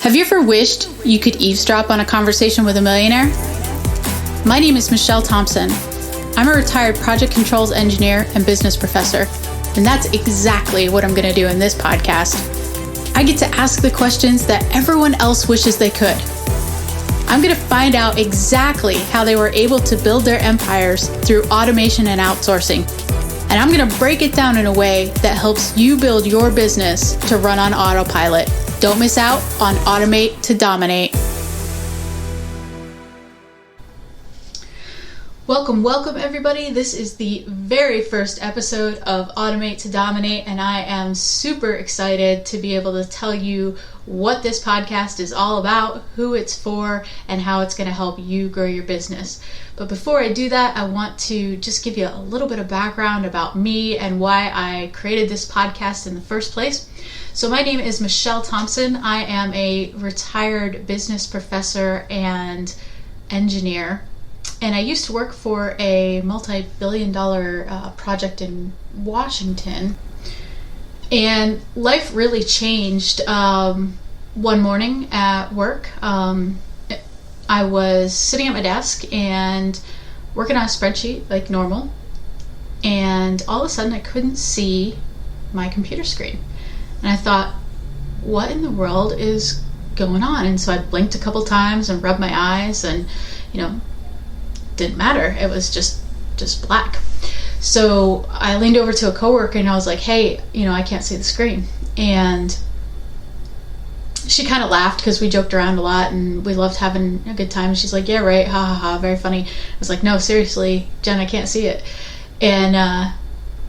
Have you ever wished you could eavesdrop on a conversation with a millionaire? My name is Michelle Thompson. I'm a retired project controls engineer and business professor, and that's exactly what I'm going to do in this podcast. I get to ask the questions that everyone else wishes they could. I'm going to find out exactly how they were able to build their empires through automation and outsourcing. And I'm going to break it down in a way that helps you build your business to run on autopilot. Don't miss out on Automate to Dominate. Welcome everybody. This is the very first episode of Automate to Dominate, and I am super excited to be able to tell you what this podcast is all about, who it's for, and how it's going to help you grow your business. But before I do that, I want to just give you a little bit of background about me and why I created this podcast in the first place. So my name is Michelle Thompson. I am a retired business professor and engineer. And I used to work for a multi-billion-dollar project in Washington. And life really changed one morning at work. I was sitting at my desk and working on a spreadsheet like normal. And all of a sudden I couldn't see my computer screen. And I thought, what in the world is going on? And so I blinked a couple times and rubbed my eyes and, didn't matter. It was just black. So I leaned over to a coworker and I was like, hey, I can't see the screen. And she kind of laughed because we joked around a lot and we loved having a good time. And she's like, yeah, right. Ha ha ha. Very funny. I was like, no, seriously, Jen, I can't see it. And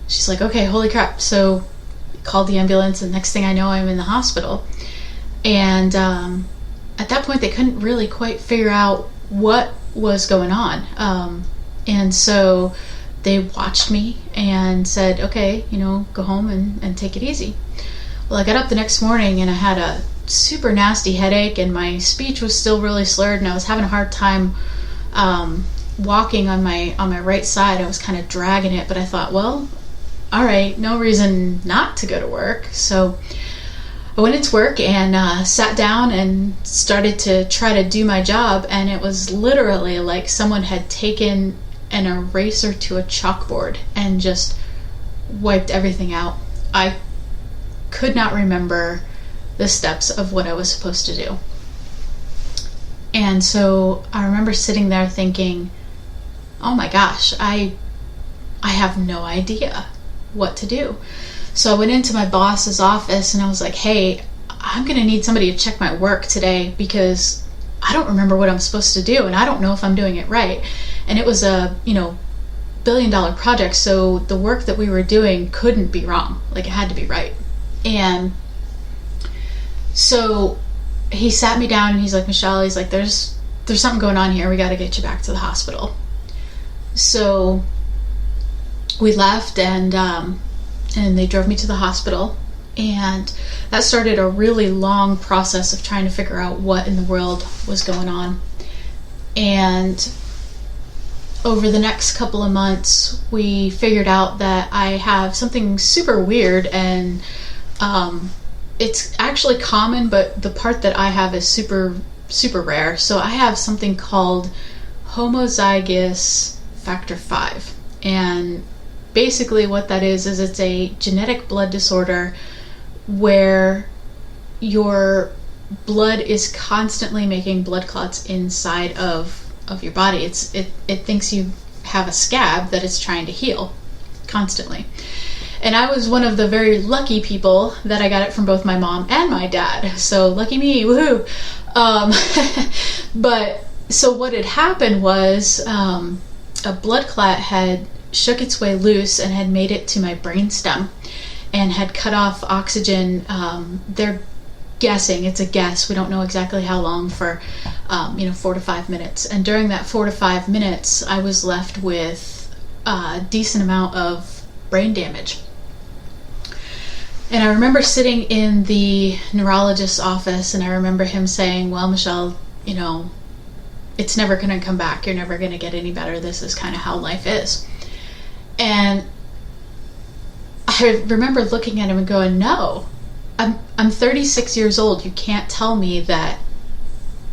she's like, okay, holy crap. So called the ambulance, and next thing I know, I'm in the hospital. And at that point, they couldn't really quite figure out what was going on. And so they watched me and said, okay, go home and take it easy. Well, I got up the next morning and I had a super nasty headache and my speech was still really slurred and I was having a hard time walking on my right side. I was kind of dragging it, but I thought, well, all right, no reason not to go to work. So I went into work and sat down and started to try to do my job, and it was literally like someone had taken an eraser to a chalkboard and just wiped everything out. I could not remember the steps of what I was supposed to do. And so I remember sitting there thinking, oh my gosh, I have no idea what to do. So I went into my boss's office and I was like, hey, I'm going to need somebody to check my work today because I don't remember what I'm supposed to do and I don't know if I'm doing it right. And it was a, billion-dollar project, so the work that we were doing couldn't be wrong. Like, it had to be right. And so he sat me down and he's like, Michelle, he's like, there's something going on here. We got to get you back to the hospital. So we left and they drove me to the hospital, and that started a really long process of trying to figure out what in the world was going on. And over the next couple of months, we figured out that I have something super weird, and it's actually common, but the part that I have is super, super rare. So I have something called homozygous factor V, and basically what that is it's a genetic blood disorder where your blood is constantly making blood clots inside of your body. It thinks you have a scab that it's trying to heal constantly. And I was one of the very lucky people that I got it from both my mom and my dad. So lucky me, woohoo. But so what had happened was a blood clot had shook its way loose and had made it to my brainstem and had cut off oxygen. They're guessing, it's a guess, we don't know exactly how long, for 4 to 5 minutes. And during that 4 to 5 minutes, I was left with a decent amount of brain damage. And I remember sitting in the neurologist's office, and I remember him saying, well, Michelle, it's never going to come back. You're never going to get any better. This is kind of how life is. And I remember looking at him and going, no, I'm 36 years old. You can't tell me that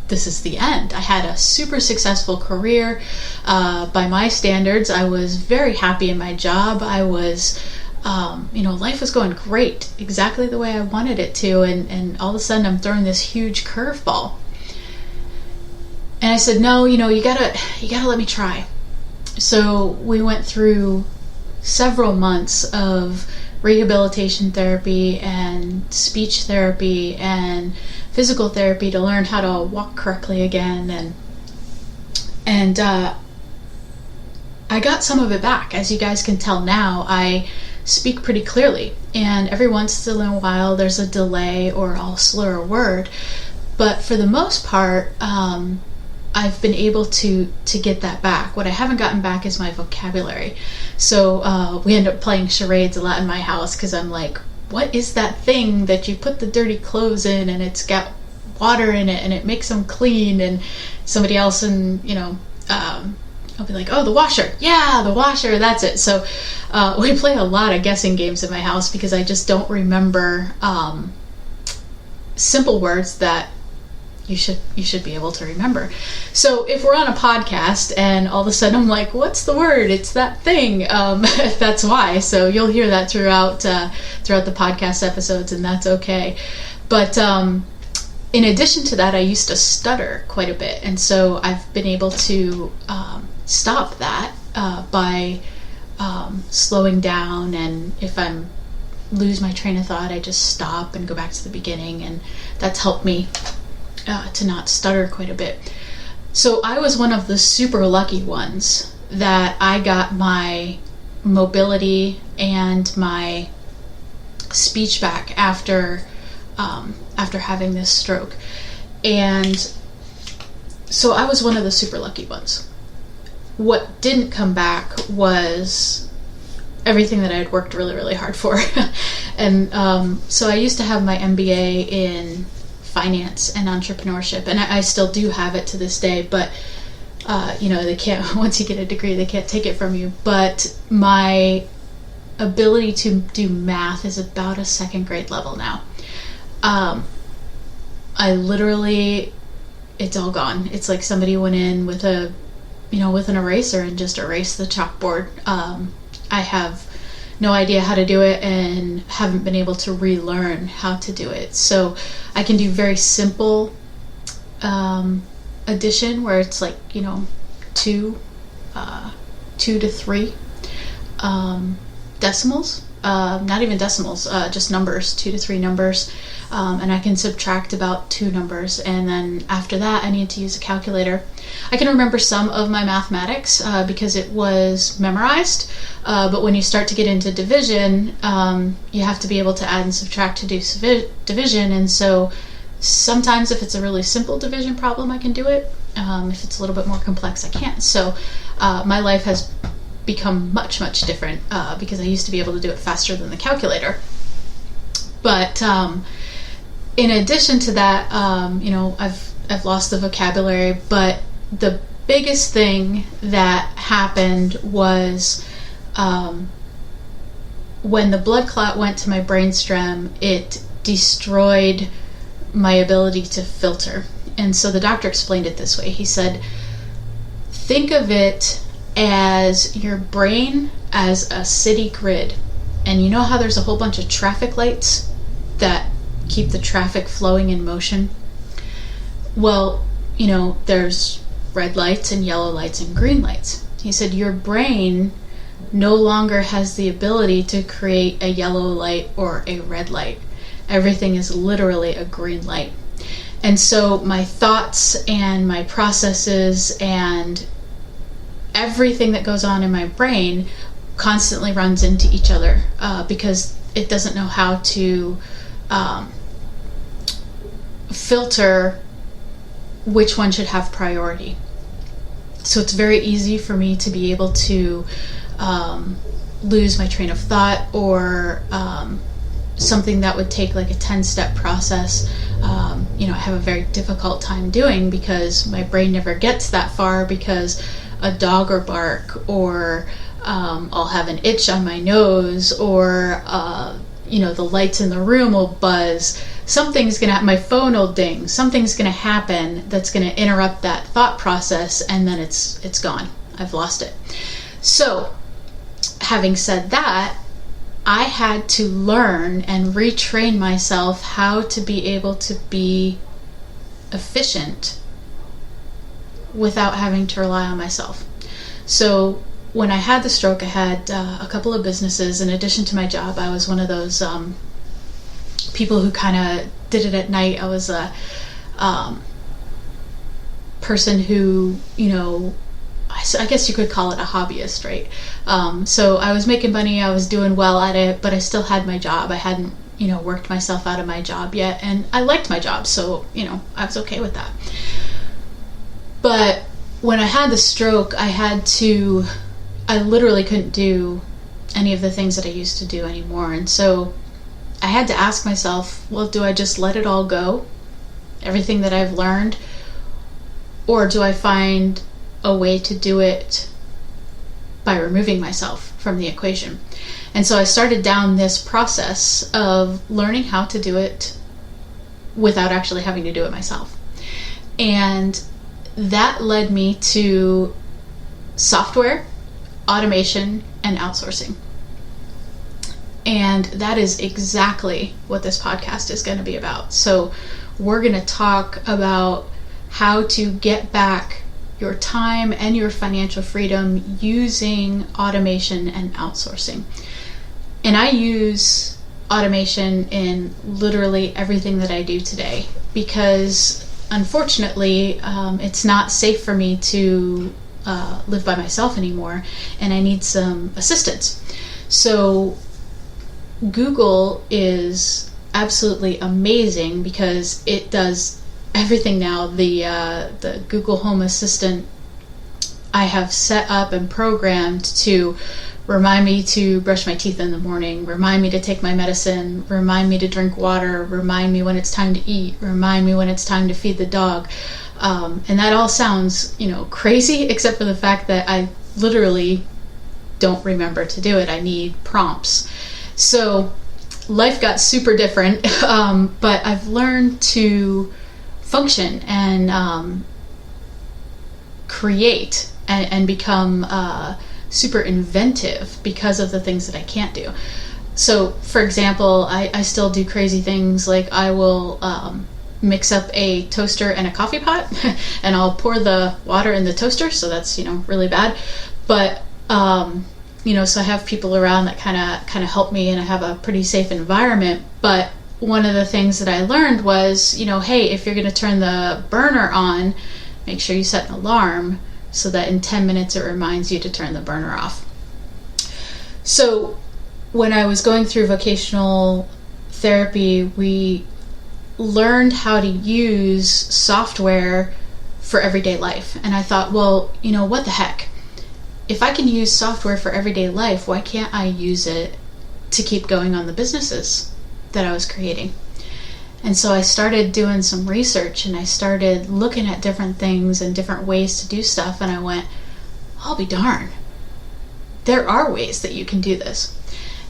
this is the end. I had a super successful career. By my standards, I was very happy in my job. I was, life was going great, exactly the way I wanted it to. And all of a sudden I'm throwing this huge curveball. And I said, no, you gotta let me try. So we went through several months of rehabilitation therapy and speech therapy and physical therapy to learn how to walk correctly again, and I got some of it back. As you guys can tell now, I speak pretty clearly, and every once in a while there's a delay or I'll slur a word, but for the most part I've been able to get that back. What I haven't gotten back is my vocabulary. So we end up playing charades a lot in my house because I'm like, what is that thing that you put the dirty clothes in and it's got water in it and it makes them clean? And somebody else, and I'll be like, oh, the washer. Yeah, the washer, that's it. So we play a lot of guessing games in my house because I just don't remember simple words that you should be able to remember. So if we're on a podcast and all of a sudden I'm like, what's the word? It's that thing. That's why. So you'll hear that throughout the podcast episodes, and that's okay. But in addition to that, I used to stutter quite a bit, and so I've been able to stop that by slowing down, and if I'm lose my train of thought, I just stop and go back to the beginning, and that's helped me to not stutter quite a bit. So I was one of the super lucky ones that I got my mobility and my speech back after having this stroke. And so I was one of the super lucky ones. What didn't come back was everything that I had worked really, really hard for. And so I used to have my MBA in finance and entrepreneurship, and I still do have it to this day, but they can't, once you get a degree, they can't take it from you. But my ability to do math is about a second grade level now. I literally, it's all gone. It's like somebody went in with an eraser and just erased the chalkboard. I have no idea how to do it and haven't been able to relearn how to do it. So I can do very simple addition where it's like, 2 to 3 decimals. Not even decimals, just numbers, 2 to 3 numbers. And I can subtract about 2 numbers. And then after that, I need to use a calculator. I can remember some of my mathematics because it was memorized. But when you start to get into division, you have to be able to add and subtract to do division. And so sometimes if it's a really simple division problem, I can do it. If it's a little bit more complex, I can't. So my life has become much, much different because I used to be able to do it faster than the calculator. But in addition to that, I've lost the vocabulary, but the biggest thing that happened was when the blood clot went to my brainstem, it destroyed my ability to filter. And so the doctor explained it this way. He said, think of it as your brain as a city grid. And you know how there's a whole bunch of traffic lights that keep the traffic flowing in motion? Well, there's red lights and yellow lights and green lights. He said your brain no longer has the ability to create a yellow light or a red light. Everything is literally a green light. And so my thoughts and my processes and everything that goes on in my brain constantly runs into each other because it doesn't know how to filter which one should have priority. So it's very easy for me to be able to lose my train of thought, or something that would take like a 10-step process. I have a very difficult time doing because my brain never gets that far because a dog will bark, or I'll have an itch on my nose, or the lights in the room will buzz, my phone will ding, something's gonna happen that's gonna interrupt that thought process, and then it's gone. I've lost it. So, having said that, I had to learn and retrain myself how to be able to be efficient without having to rely on myself. So when I had the stroke, I had a couple of businesses. In addition to my job, I was one of those people who kind of did it at night. I was a person who, I guess you could call it a hobbyist, right? So I was making money, I was doing well at it, but I still had my job. I hadn't, worked myself out of my job yet, and I liked my job, so, I was okay with that. But when I had the stroke, I literally couldn't do any of the things that I used to do anymore. And so I had to ask myself, well, do I just let it all go? Everything that I've learned? Or do I find a way to do it by removing myself from the equation? And so I started down this process of learning how to do it without actually having to do it myself. And that led me to software, automation, and outsourcing. And that is exactly what this podcast is going to be about. So we're going to talk about how to get back your time and your financial freedom using automation and outsourcing. And I use automation in literally everything that I do today because unfortunately it's not safe for me to live by myself anymore, and I need some assistance. So Google is absolutely amazing because it does everything now. The Google Home Assistant I have set up and programmed to remind me to brush my teeth in the morning, remind me to take my medicine, remind me to drink water, remind me when it's time to eat, remind me when it's time to feed the dog. And that all sounds, crazy, except for the fact that I literally don't remember to do it. I need prompts. So life got super different, but I've learned to function and create and become super inventive because of the things that I can't do. So, for example, I still do crazy things like I will mix up a toaster and a coffee pot and I'll pour the water in the toaster, so that's really bad, but so I have people around that kind of help me, and I have a pretty safe environment. But one of the things that I learned was, hey, if you're going to turn the burner on, make sure you set an alarm so that in 10 minutes it reminds you to turn the burner off. So when I was going through vocational therapy, we learned how to use software for everyday life. And I thought, well, what the heck? If I can use software for everyday life, why can't I use it to keep going on the businesses that I was creating? And so I started doing some research, and I started looking at different things and different ways to do stuff, and I went, I'll be darned. There are ways that you can do this.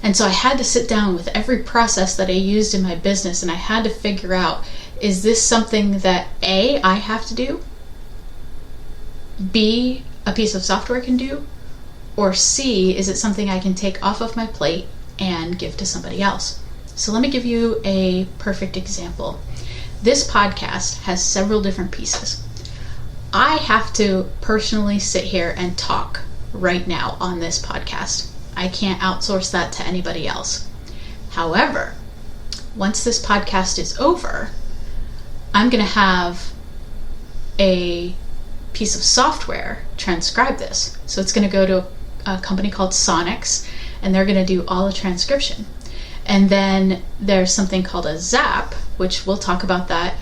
And so I had to sit down with every process that I used in my business, and I had to figure out, is this something that A, I have to do, B, a piece of software can do, or C, is it something I can take off of my plate and give to somebody else? So let me give you a perfect example. This podcast has several different pieces. I have to personally sit here and talk right now on this podcast. I can't outsource that to anybody else. However, once this podcast is over, I'm going to have a piece of software transcribe this. So it's going to go to a company called Sonics, and they're going to do all the transcription. And then there's something called a Zap, which we'll talk about that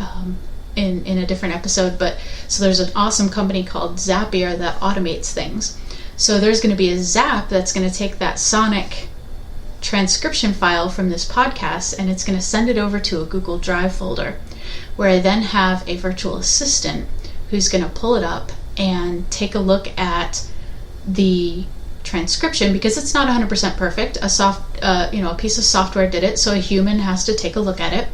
in a different episode. But so there's an awesome company called Zapier that automates things. So there's going to be a Zap that's going to take that Sonic transcription file from this podcast, and it's going to send it over to a Google Drive folder, where I then have a virtual assistant who's going to pull it up and take a look at the transcription, because it's not 100% perfect. A piece of software did it, so a human has to take a look at it.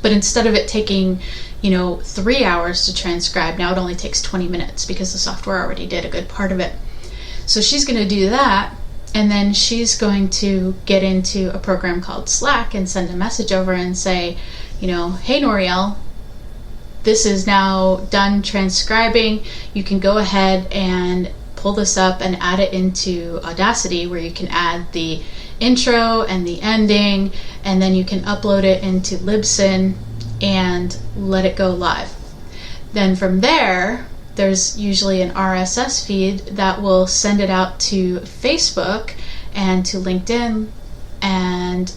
But instead of it taking 3 hours to transcribe, now it only takes 20 minutes because the software already did a good part of it. So she's going to do that, and then she's going to get into a program called Slack and send a message over and say, hey Noriel, this is now done transcribing. You can go ahead and pull this up and add it into Audacity, where you can add the intro and the ending, and then you can upload it into Libsyn and let it go live. Then from there, there's usually an RSS feed that will send it out to Facebook and to LinkedIn and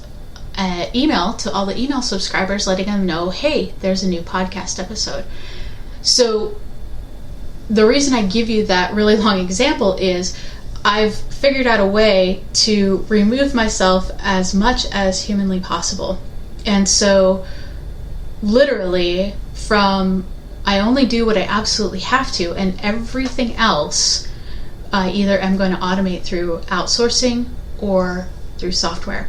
email to all the email subscribers, letting them know, hey, there's a new podcast episode. So the reason I give you that really long example is I've figured out a way to remove myself as much as humanly possible. And so literally I only do what I absolutely have to, and everything else I either am going to automate through outsourcing or through software.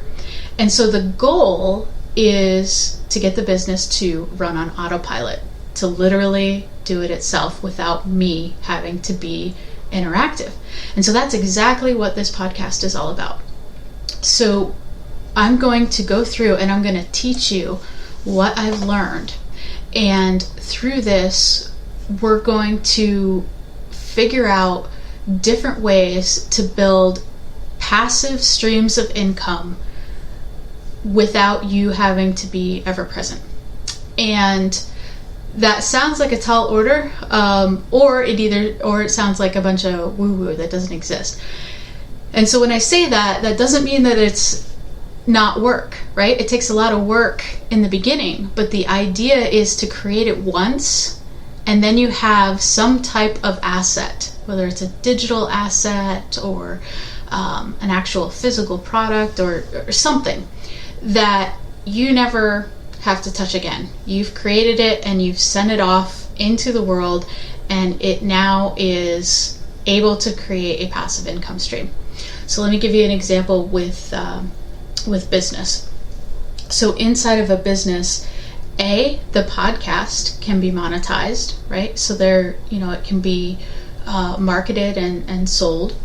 And so the goal is to get the business to run on autopilot, to literally do it itself without me having to be interactive. And so that's exactly what this podcast is all about. So I'm going to go through and I'm going to teach you what I've learned. And through this, we're going to figure out different ways to build passive streams of income without you having to be ever present. And that sounds like a tall order, or it sounds like a bunch of woo-woo that doesn't exist. And so when I say that, that doesn't mean that it's not work, right? It takes a lot of work in the beginning, but the idea is to create it once, and then you have some type of asset, whether it's a digital asset or an actual physical product or something that you never have to touch again. You've created it and you've sent it off into the world, and it now is able to create a passive income stream. So let me give you an example with business. So inside of a business, the podcast can be monetized, right? So it can be marketed and sold.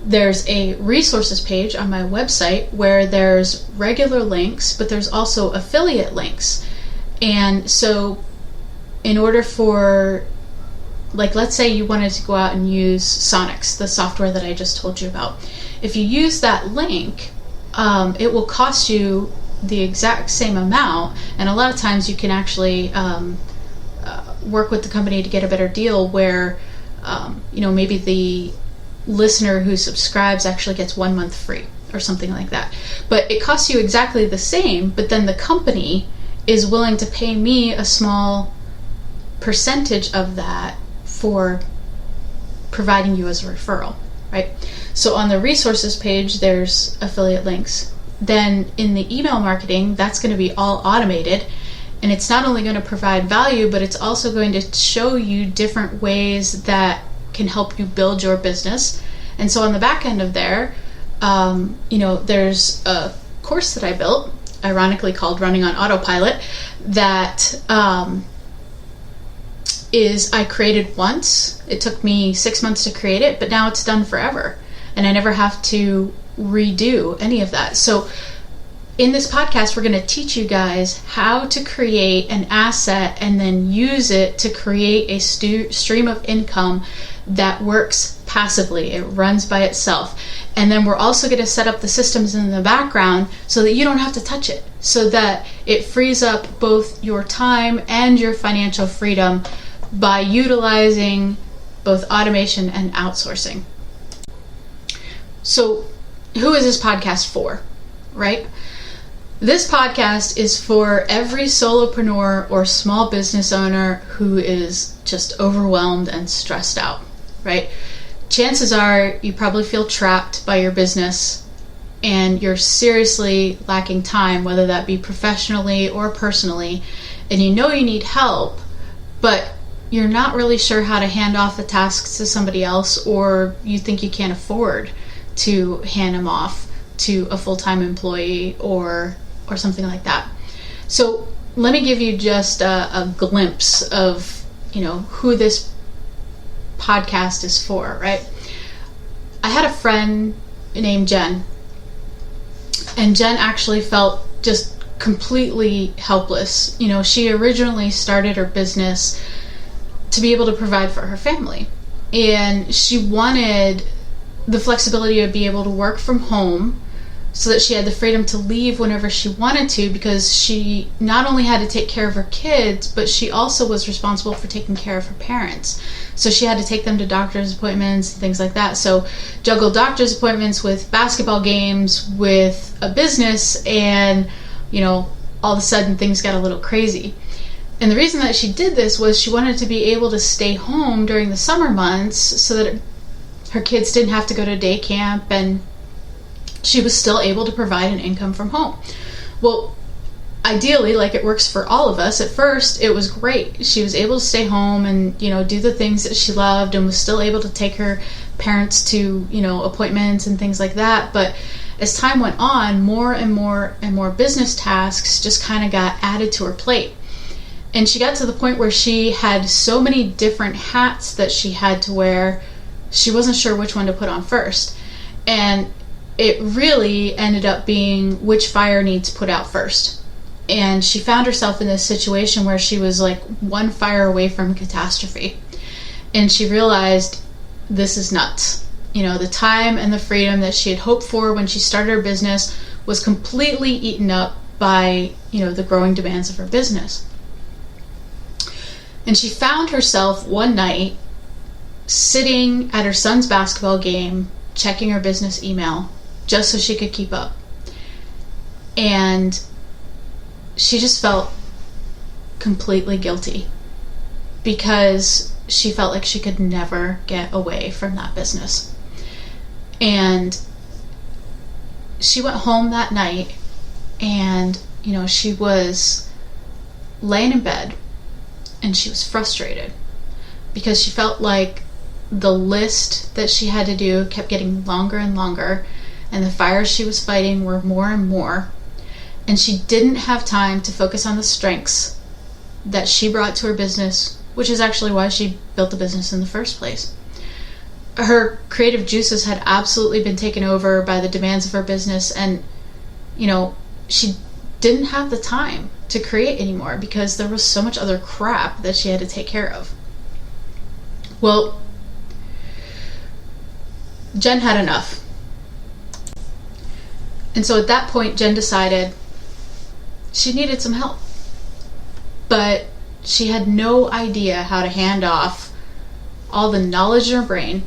There's a resources page on my website where there's regular links, but there's also affiliate links. And so in order for, let's say you wanted to go out and use Sonics, the software that I just told you about. If you use that link, it will cost you the exact same amount. And a lot of times you can actually work with the company to get a better deal where, maybe the listener who subscribes actually gets 1 month free or something like that. But it costs you exactly the same, but then the company is willing to pay me a small percentage of that for providing you as a referral, right? So on the resources page, there's affiliate links. Then in the email marketing, that's going to be all automated, and it's not only going to provide value, but it's also going to show you different ways that can help you build your business. And so on the back end of there, there's a course that I built, ironically called Running on Autopilot, that I created once. It took me 6 months to create it, but now it's done forever. And I never have to redo any of that. So in this podcast, we're going to teach you guys how to create an asset and then use it to create a stream of income that works passively. It runs by itself. And then we're also going to set up the systems in the background so that you don't have to touch it, so that it frees up both your time and your financial freedom by utilizing both automation and outsourcing. So who is this podcast for, right? This podcast is for every solopreneur or small business owner who is just overwhelmed and stressed out, right? Chances are you probably feel trapped by your business and you're seriously lacking time, whether that be professionally or personally, and you know you need help, but you're not really sure how to hand off the tasks to somebody else, or you think you can't afford to hand them off to a full-time employee or something like that. So let me give you just a glimpse of, who this podcast is for, right? I had a friend named Jen, and Jen actually felt just completely helpless. She originally started her business to be able to provide for her family, and she wanted the flexibility to be able to work from home so that she had the freedom to leave whenever she wanted to, because she not only had to take care of her kids, but she also was responsible for taking care of her parents. So she had to take them to doctor's appointments and things like that. So juggle doctor's appointments with basketball games, with a business, and all of a sudden things got a little crazy. And the reason that she did this was she wanted to be able to stay home during the summer months so that her kids didn't have to go to day camp, and she was still able to provide an income from home. Well, ideally, like it works for all of us, at first it was great. She was able to stay home and, do the things that she loved, and was still able to take her parents to, appointments and things like that. But as time went on, more and more and more business tasks just kind of got added to her plate. And she got to the point where she had so many different hats that she had to wear, she wasn't sure which one to put on first. And it really ended up being which fire needs put out first. And she found herself in this situation where she was like one fire away from catastrophe. And she realized, this is nuts. The time and the freedom that she had hoped for when she started her business was completely eaten up by, the growing demands of her business. And she found herself one night sitting at her son's basketball game, checking her business email just so she could keep up. And she just felt completely guilty because she felt like she could never get away from that business. And she went home that night, and she was laying in bed, and she was frustrated because she felt like the list that she had to do kept getting longer and longer, and the fires she was fighting were more and more, and she didn't have time to focus on the strengths that she brought to her business, which is actually why she built the business in the first place. Her creative juices had absolutely been taken over by the demands of her business, and she didn't have the time to create anymore because there was so much other crap that she had to take care of. Well, Jen had enough. And so at that point, Jen decided she needed some help. But she had no idea how to hand off all the knowledge in her brain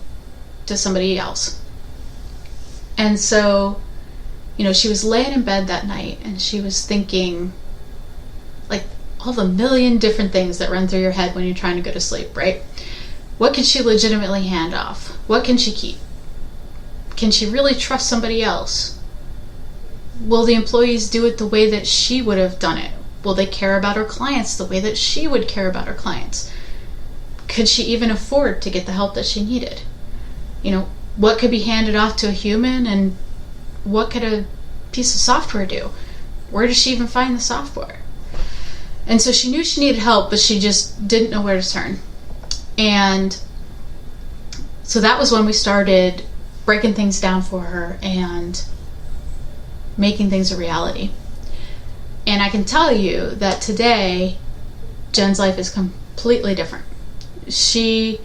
to somebody else. And so, she was laying in bed that night, and she was thinking, like, all the million different things that run through your head when you're trying to go to sleep, right? What can she legitimately hand off? What can she keep? Can she really trust somebody else? Will the employees do it the way that she would have done it? Will they care about her clients the way that she would care about her clients? Could she even afford to get the help that she needed? What could be handed off to a human, and what could a piece of software do? Where does she even find the software? And so she knew she needed help, but she just didn't know where to turn. And so that was when we started breaking things down for her and making things a reality. And I can tell you that today, Jen's life is completely different. She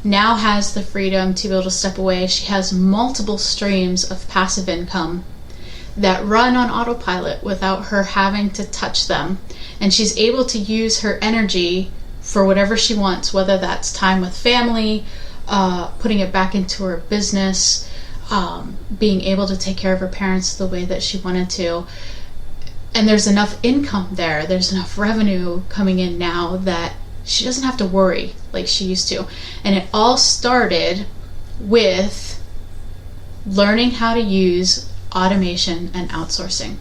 now has the freedom to be able to step away. She has multiple streams of passive income that run on autopilot without her having to touch them. And she's able to use her energy for whatever she wants, whether that's time with family, putting it back into her business, being able to take care of her parents the way that she wanted to. And there's enough income there, there's enough revenue coming in now that she doesn't have to worry like she used to. And it all started with learning how to use automation and outsourcing.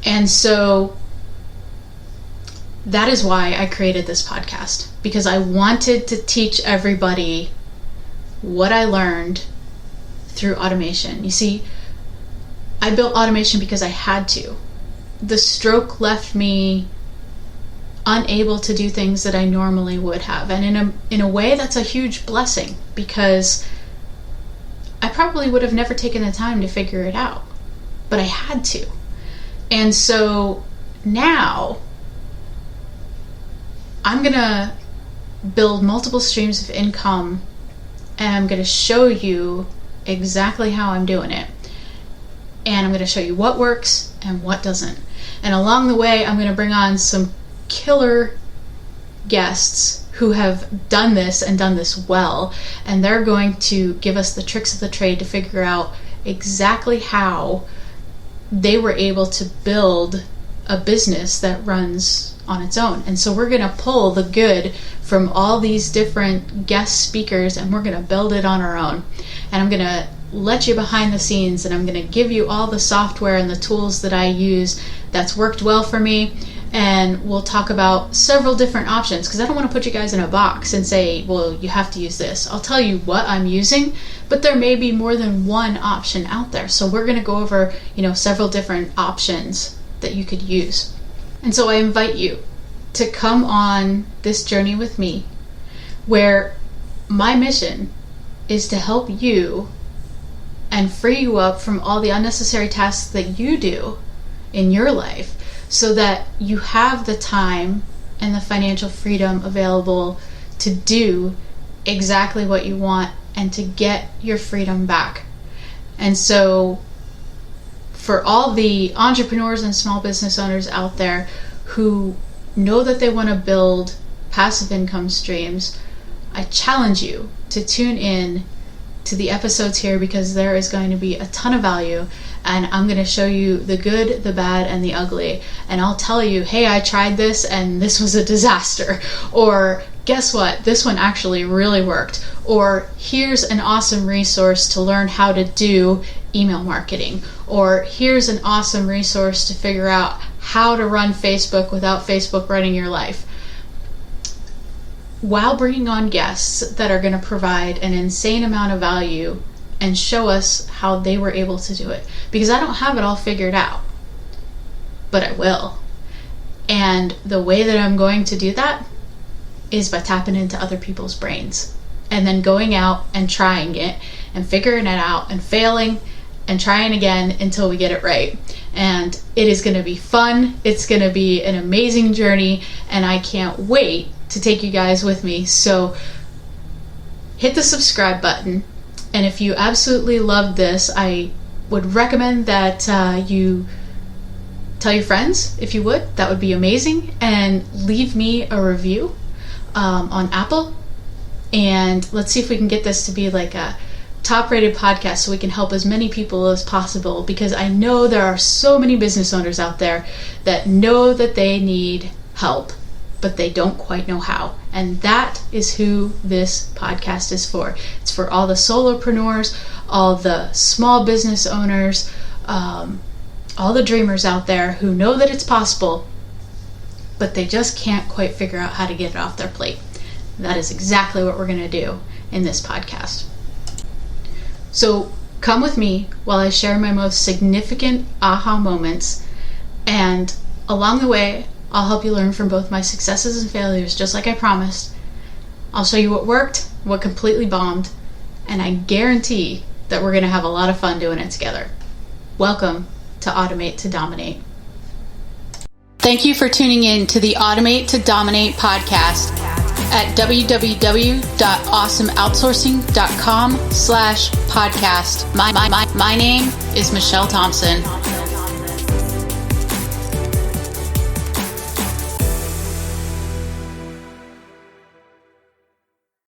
And so that is why I created this podcast, because I wanted to teach everybody what I learned through automation. You see, I built automation because I had to. The stroke left me unable to do things that I normally would have. And in a way, that's a huge blessing, because I probably would have never taken the time to figure it out, but I had to. And so now I'm going to build multiple streams of income, and I'm going to show you exactly how I'm doing it. And I'm going to show you what works and what doesn't. And along the way, I'm going to bring on some killer guests who have done this and done this well. And they're going to give us the tricks of the trade to figure out exactly how they were able to build a business that runs on its own. And so we're going to pull the good from all these different guest speakers, and we're going to build it on our own. And I'm going to let you behind the scenes, and I'm going to give you all the software and the tools that I use that's worked well for me. And we'll talk about several different options, because I don't want to put you guys in a box and say, well, you have to use this. I'll tell you what I'm using, but there may be more than one option out there. So we're going to go over, several different options that you could use. And so I invite you to come on this journey with me, where my mission is to help you and free you up from all the unnecessary tasks that you do in your life, so that you have the time and the financial freedom available to do exactly what you want and to get your freedom back. And so for all the entrepreneurs and small business owners out there who know that they want to build passive income streams, I challenge you to tune in to the episodes here, because there is going to be a ton of value, and I'm going to show you the good, the bad, and the ugly. And I'll tell you, hey, I tried this and this was a disaster. Or guess what? This one actually really worked. Or here's an awesome resource to learn how to do email marketing. Or here's an awesome resource to figure out how to run Facebook without Facebook running your life, while bringing on guests that are going to provide an insane amount of value and show us how they were able to do it. Because I don't have it all figured out, but I will. And the way that I'm going to do that is by tapping into other people's brains, and then going out and trying it and figuring it out and failing and trying again until we get it right. And it is going to be fun. It's going to be an amazing journey, and I can't wait to take you guys with me. So hit the subscribe button, and if you absolutely loved this, I would recommend that you tell your friends, if you would. That would be amazing. And leave me a review on Apple, and let's see if we can get this to be like a top rated podcast, so we can help as many people as possible, because I know there are so many business owners out there that know that they need help, but they don't quite know how. And that is who this podcast is for. It's for all the solopreneurs, all the small business owners, all the dreamers out there who know that it's possible, but they just can't quite figure out how to get it off their plate. That is exactly what we're going to do in this podcast. So come with me while I share my most significant aha moments, and along the way, I'll help you learn from both my successes and failures, just like I promised. I'll show you what worked, what completely bombed, and I guarantee that we're going to have a lot of fun doing it together. Welcome to Automate to Dominate. Thank you for tuning in to the Automate to Dominate podcast at www.awesomeoutsourcing.com/podcast. My name is Michelle Thompson.